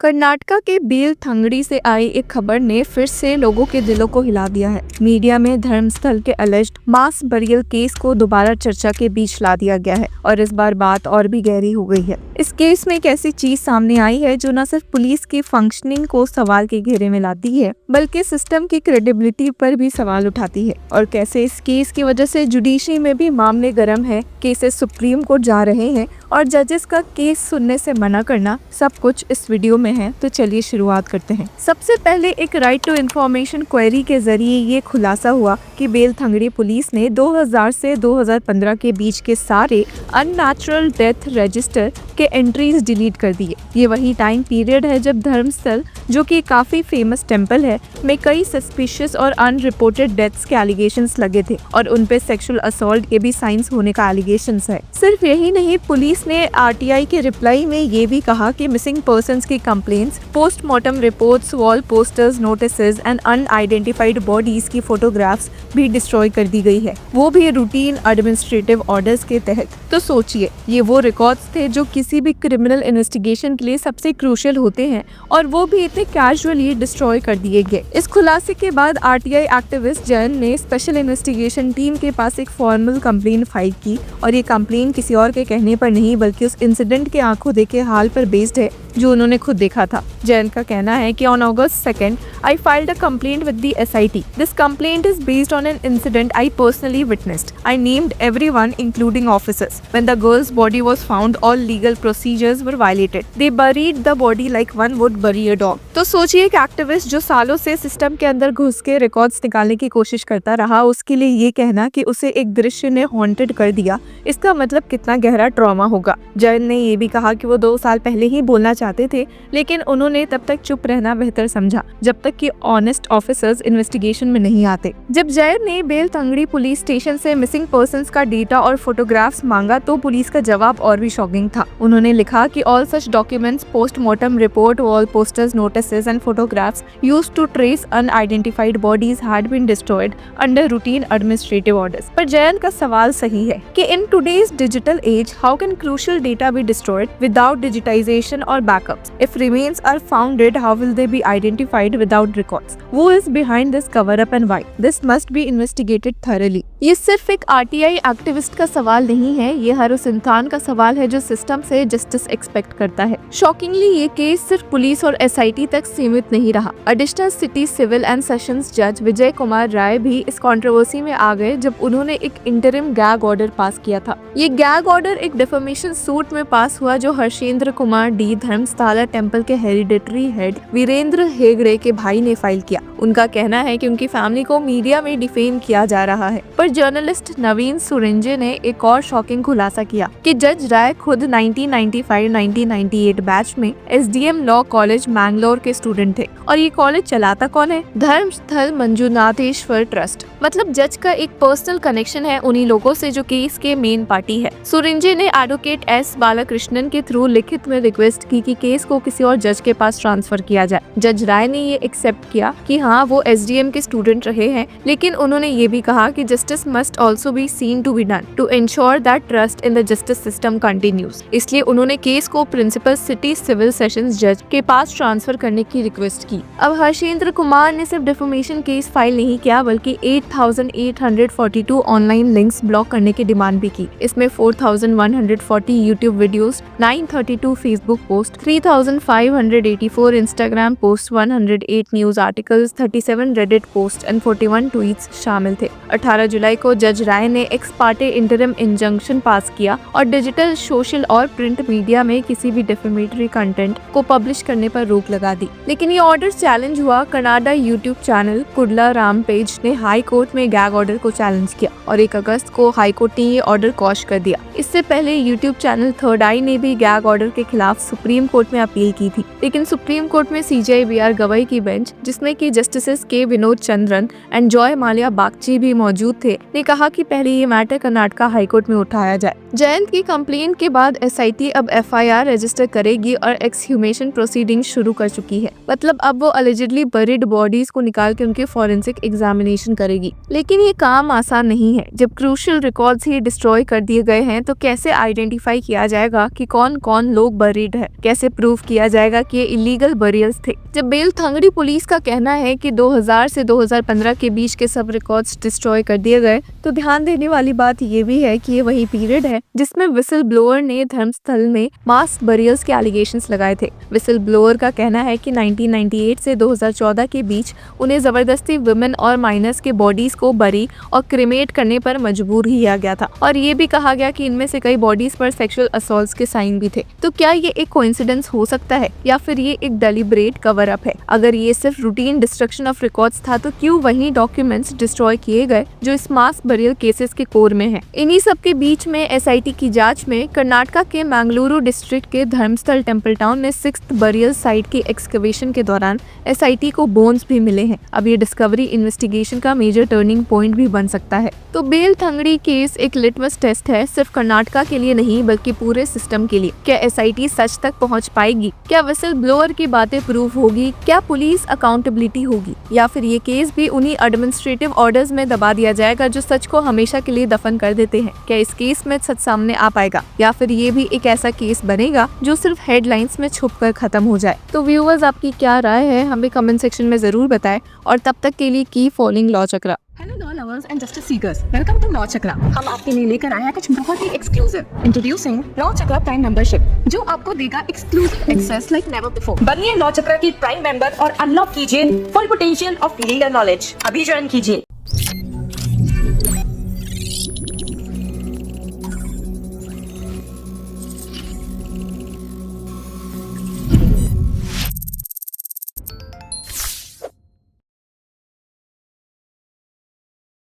कर्नाटका के बेलथंगड़ी से आई एक खबर ने फिर से लोगों के दिलों को हिला दिया है। मीडिया में धर्मस्थल के अलेज्ड मास बरियल केस को दोबारा चर्चा के बीच ला दिया गया है और इस बार बात और भी गहरी हो गई है। इस केस में एक ऐसी चीज सामने आई है जो न सिर्फ पुलिस की फंक्शनिंग को सवाल के घेरे में लाती है बल्कि सिस्टम की क्रेडिबिलिटी पर भी सवाल उठाती है। और कैसे इस केस की वजह से जुडिशरी में भी मामले गर्म है, केसेस सुप्रीम कोर्ट जा रहे हैं और जजेस का केस सुनने से मना करना, सब कुछ इस वीडियो में है। तो चलिए शुरुआत करते हैं। सबसे पहले एक राइट टू इन्फॉर्मेशन क्वेरी के जरिए ये खुलासा हुआ कि बेलथंगड़ी पुलिस ने 2000 से 2015 के बीच के सारे अननेचुरल डेथ रजिस्टर के एंट्रीज डिलीट कर दिए। ये वही टाइम पीरियड है जब धर्मस्थल, जो कि काफी फेमस टेम्पल है, में कई सस्पिशियस और अनरिपोर्टेड डेथ्स के एलिगेशंस लगे थे और उन पे सेक्सुअल असॉल्ट के भी साइंस होने का एलिगेशंस है। सिर्फ यही नहीं, पुलिस ने आरटीआई के रिप्लाई में ये भी कहा कि मिसिंग पर्संस की complaints, postmortem reports, wall posters, notices and unidentified bodies की फोटोग्राफ्स भी डिस्ट्रॉय कर दी गई है, वो भी रूटीन एडमिनिस्ट्रेटिव ऑर्डर्स के तहत। तो सोचिए, ये वो रिकॉर्ड्स थे जो किसी भी क्रिमिनल इन्वेस्टिगेशन के लिए सबसे क्रूशियल होते हैं और वो भी इतने कैजुअली डिस्ट्रॉय कर दिए गए। इस खुलासे के बाद आरटीआई एक्टिविस्ट जैन ने स्पेशल इन्वेस्टिगेशन टीम के पास एक फॉर्मल कंप्लेंट फाइल की और ये कंप्लेंट किसी और के कहने पर नहीं बल्कि उस इंसिडेंट के आंखों देखे हाल पर बेस्ड है जो उन्होंने खुद देखा था। जैन का कहना है कि on August 2nd, I filed a complaint with the SIT. This complaint is based on an incident I personally witnessed. I named everyone, including officers. When the girl's body was found, all legal procedures were violated. They buried the body like one would bury a dog. तो सोचिए, एक activist जो सालों से system के अंदर घुस के रिकॉर्ड्स निकालने की कोशिश करता रहा, उसके लिए ये कहना कि उसे एक दृश्य ने हॉन्टेड कर दिया, इसका मतलब कितना गहरा ट्रॉमा होगा। जैन ने ये भी कहा कि वो 2 साल पहले ही बोलना चाहते थे, लेकिन उन्होंने तब तक चुप रहना बेहतर समझा जब तक कि ऑनेस्ट ऑफिसर्स इन्वेस्टिगेशन में नहीं आते। जब जैन ने बेलथंगड़ी पुलिस स्टेशन से मिसिंग पर्संस का डेटा और फोटोग्राफ्स मांगा तो पुलिस का जवाब और भी शॉकिंग था। उन्होंने लिखा कि all such documents, postmortem report, wall posters, notices and photographs used to trace unidentified bodies had been destroyed under routine administrative orders. पर जैन का सवाल सही है कि in today's digital age how can crucial data be destroyed without digitisation और backups? If remains are found dead, how will they be identified without records? Who is behind this cover-up and why? This must be investigated thoroughly. ये सिर्फ एक RTI activist का सवाल नहीं है, ये हर उस इंसान का सवाल है जो सिस्टम से जस्टिस एक्सपेक्ट करता है। शॉकिंगली, ये केस सिर्फ पुलिस और एसआईटी तक सीमित नहीं रहा। Additional city civil and sessions जज विजय कुमार राय भी इस कंट्रोवर्सी में आ गए जब उन्होंने एक इंटरिम गैग ऑर्डर पास किया था। ये गैग ऑर्डर एक डिफेमेशन सूट में पास हुआ जो हर्षेंद्र कुमार डी, धर्मस्थला टेम्पल के हेरिडेटरी हेड वीरेंद्र हेगड़े के भाई ने फाइल किया। उनका कहना है कि उनकी फैमिली को मीडिया में डिफेम किया जा रहा है। पर जर्नलिस्ट नवीन सुरेंजे ने एक और शॉकिंग खुलासा किया कि जज राय खुद 1995-1998 बैच में एसडीएम लॉ कॉलेज मैंगलोर के स्टूडेंट थे। और ये कॉलेज चलाता कौन है? धर्मस्थल मंजुनाथेश्वर ट्रस्ट। मतलब जज का एक पर्सनल कनेक्शन है उन्हीं लोगों से जो केस के मेन पार्टी है। सुरेंजे ने एडवोकेट एस बालाकृष्णन के थ्रू लिखित में रिक्वेस्ट की कि केस को किसी और जज के पास ट्रांसफर किया जाए। जज राय ने ये एक्सेप्ट किया कि हाँ, वो एसडीएम के स्टूडेंट रहे हैं, लेकिन उन्होंने ये भी कहा कि justice must also be seen to be done to ensure that trust in the justice system continues. इसलिए उन्होंने केस को प्रिंसिपल सिटी सिविल सेशंस जज के पास ट्रांसफर करने की रिक्वेस्ट की। अब हर्षेंद्र कुमार ने सिर्फ डिफेमेशन केस फाइल नहीं किया बल्कि 8,842 ऑनलाइन लिंक्स ब्लॉक करने की डिमांड भी की। इसमें 4,140 YouTube videos, 932 Facebook post, 3,584 Instagram post, 108 news articles, 37 Reddit post and 41 tweets शामिल थे। 18 जुलाई को जज राय ने एक्स पार्टे इंटरिम इंजंक्शन पास किया और डिजिटल, सोशल और प्रिंट मीडिया में किसी भी डिफेमेटरी कंटेंट को पब्लिश करने पर रोक लगा दी। लेकिन ये ऑर्डर चैलेंज हुआ। कनाडा यूट्यूब चैनल कुडला रामपेज ने हाई कोर्ट में गैग ऑर्डर को चैलेंज किया और 1 अगस्त को हाई कोर्ट ने ये ऑर्डर क्वॉश कर दिया। इससे पहले यूट्यूब चैनल थर्ड आई ने भी गैग ऑर्डर के खिलाफ सुप्रीम कोर्ट में अपील की थी, लेकिन सुप्रीम कोर्ट में सीजेआई बीआर गवाई की बेंच, जिसमें कि जस्टिसेस के विनोद चंद्रन एंड जॉय माल्या बागची भी मौजूद थे, थे ने कहा कि पहले ये मैटर कर्नाटका हाईकोर्ट में उठाया जाए। जयंत की कंप्लेंट के बाद एसआईटी अब एफआईआर रजिस्टर करेगी और एक्सह्यूमेशन प्रोसीडिंग शुरू कर चुकी है। मतलब अब वो अलिजिडली बरीड बॉडीज को निकाल के उनके फॉरेंसिक एग्जामिनेशन करेगी। लेकिन ये काम आसान नहीं है। जब क्रूशियल रिकॉर्ड्स ही डिस्ट्रॉय कर दिए गए हैं तो कैसे आइडेंटिफाई किया जाएगा कि कौन कौन लोग बरीड है? कैसे प्रूव किया जाएगा कि ये इलीगल बरियल्स थे? जब बेलथंगड़ी पुलिस का कहना है कि 2000 से 2015 के बीच के सब रिकॉर्ड्स डिस्ट्रॉय कर दिए गए, तो ध्यान देने वाली बात ये भी है कि ये वही पीरियड है जिसमें विसल ब्लोअर ने धर्मस्थल में मास बरियल्स के एलिगेशंस लगाए थे। विसल ब्लोअर का कहना है कि 1998 से 2014 के बीच उन्हें जबरदस्ती वुमेन और माइनर्स के बॉडीज को बरी और क्रिमेट करने पर मजबूर किया गया था और ये भी कहा गया कि इनमें से कई बॉडीज पर सेक्सुअल असॉल्ट्स के साइन भी थे। तो क्या ये एक कोइंसिडेंस हो सकता है या फिर ये एक डेलिब्रेट कवर अप है? अगर ये सिर्फ रूटीन डिस्ट्रक्शन ऑफ रिकॉर्ड्स था तो क्यों वही डॉक्यूमेंट्स डिस्ट्रॉय किए गए जो इस मास बरियल केसेस के कोर में हैं? इन्हीं सब के बीच में एसआईटी की जांच में कर्नाटका के मंगलुरु डिस्ट्रिक्ट के धर्मस्थल टेम्पल टाउन में 6th बरियल साइट के एक्सकवेशन के दौरान एसआईटी को बोन्स भी मिले हैं। अब ये डिस्कवरी इन्वेस्टिगेशन का मेजर टर्निंग पॉइंट भी बन सकता है। तो बेलथंगड़ी केस एक लिटमस टेस्ट है, सिर्फ कर्नाटका के लिए नहीं बल्कि पूरे सिस्टम के लिए। क्या एसआईटी सच तक पहुंच पाएगी? क्या विसल ब्लोअर की बातें प्रूव होगी? क्या पुलिस अकाउंटेबिलिटी होगी? या फिर ये केस भी उन्हीं एडमिनिस्ट्रेटिव ऑर्डर्स में दबा दिया जाएगा जो सच को हमेशा के लिए दफन कर देते हैं? क्या इस केस में सच सामने आ पाएगा या फिर ये भी एक ऐसा केस बनेगा जो सिर्फ हेडलाइंस में छुपकर खत्म हो जाए? तो व्यूअर्स, आपकी क्या राय है हमें कमेंट सेक्शन में जरूर बताएं और तब तक के लिए keep following law Chakra. Hello law lovers and justice seekers, welcome to law Chakra. हम आपके लिए लेकर आए हैं कुछ बहुत ही exclusive. Introducing law Chakra prime membership, जो आपको देगा exclusive access like never before. बनिए लॉ चक्रा की प्राइम मेंबर और अनलॉक कीजिए full potential of legal knowledge. अभी ज्वाइन कीजिए।